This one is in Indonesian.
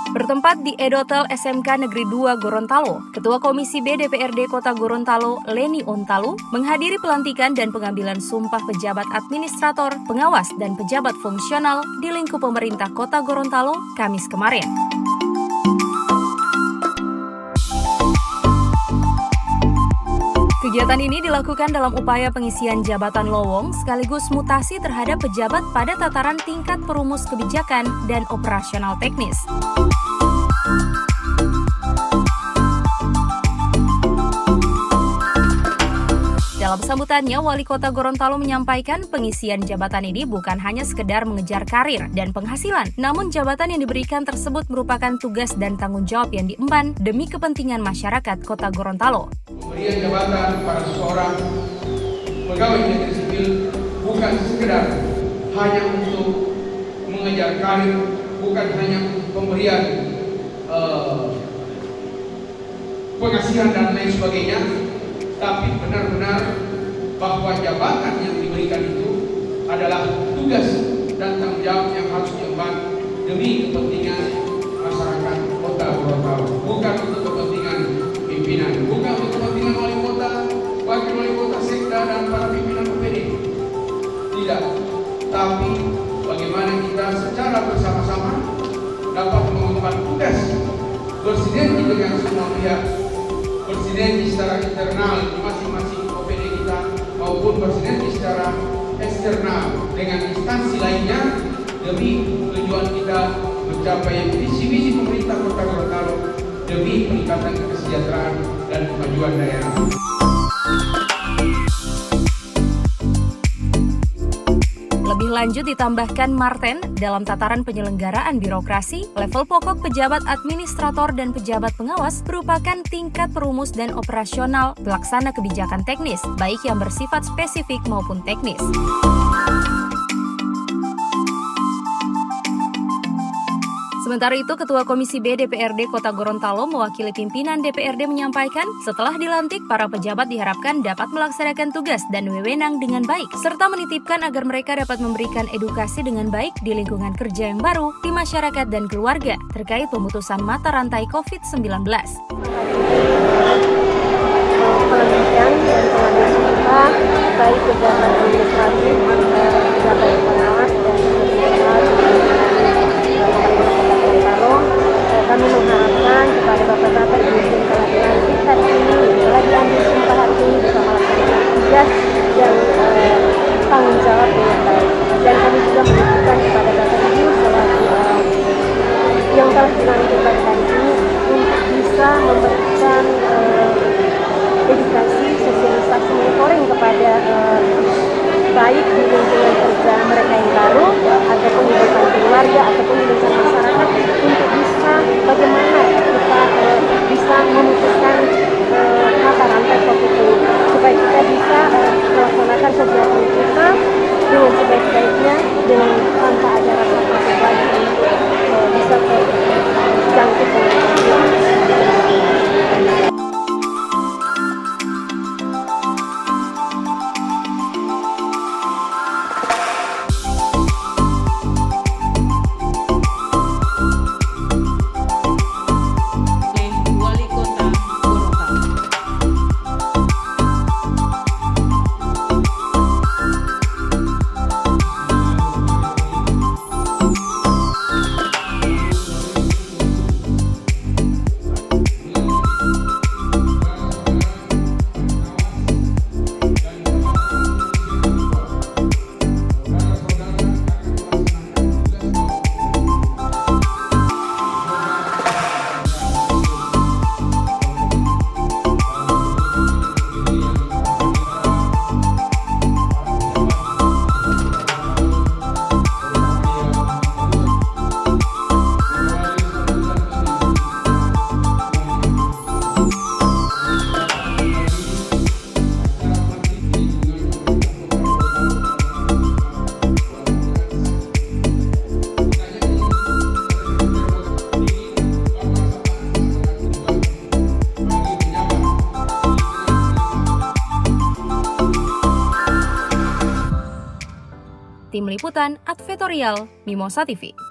Bertempat di Edotel SMK Negeri 2 Gorontalo, Ketua Komisi B DPRD Kota Gorontalo, Leni Ontalu, menghadiri pelantikan dan pengambilan sumpah pejabat administrator, pengawas, dan pejabat fungsional di lingkup pemerintah Kota Gorontalo, Kamis kemarin. Kegiatan ini dilakukan dalam upaya pengisian jabatan lowong sekaligus mutasi terhadap pejabat pada tataran tingkat perumus kebijakan dan operasional teknis. Dalam sambutannya, Wali Kota Gorontalo menyampaikan pengisian jabatan ini bukan hanya sekedar mengejar karir dan penghasilan, namun jabatan yang diberikan tersebut merupakan tugas dan tanggung jawab yang diemban demi kepentingan masyarakat Kota Gorontalo. Pemberian jabatan pada seorang pegawai negeri sipil bukan sekedar hanya untuk mengejar karir, bukan hanya pemberian penghasilan dan lain sebagainya, tapi benar-benar bahwa jabatan yang diberikan itu adalah tugas dan tanggung jawab yang harus diemban demi kepentingan masyarakat Kota Gorontalo, bukan untuk kepentingan pimpinan, bukan untuk kepentingan wali kota, wakil wali kota, sekda, dan para pimpinan UPD. Tidak, tapi bagaimana kita secara bersama-sama dapat mengembangkan tugas bersinergi dengan semua pihak, bersinergi secara internal di masing-masing OPD kita maupun bersinergi secara eksternal dengan instansi lainnya demi tujuan kita mencapai visi-misi pemerintah Kota Gorontalo demi peningkatan kesejahteraan dan kemajuan daerah. Lebih lanjut ditambahkan Marten, dalam tataran penyelenggaraan birokrasi, level pokok pejabat administrator dan pejabat pengawas merupakan tingkat perumus dan operasional pelaksana kebijakan teknis, baik yang bersifat spesifik maupun teknis. Sementara itu, Ketua Komisi B DPRD Kota Gorontalo mewakili pimpinan DPRD menyampaikan, setelah dilantik, para pejabat diharapkan dapat melaksanakan tugas dan wewenang dengan baik, serta menitipkan agar mereka dapat memberikan edukasi dengan baik di lingkungan kerja yang baru di masyarakat dan keluarga terkait pemutusan mata rantai COVID-19. Pelantikan dan pengambilan sumpah baik pejabat administratif, pejabat pengawas dan kami mengharapkan kepada bapak-bapak ibu yang telah dilantik hari ini, telah diambil sumpah hari ini bisa melaksanakan tugas dan tanggung jawab dengan baik. Dan kami juga menunjukkan kepada bapak ibu selaku yang telah dilantik pada hari ini untuk bisa memberikan edukasi, sosialisasi, monitoring kepada baik di lingkungan kerja mereka yang baru ataupun di lingkungan keluarga ataupun di lingkungan masyarakat untuk bisa bagaimana kita bisa memutuskan mata rantai COVID ini supaya kita bisa melaksanakan kegiatan kita dengan sebaik-baiknya dengan tanpa ada rasa takut lagi untuk bisa terjangkit dengan COVID. Tim Liputan Advertorial Mimosa TV.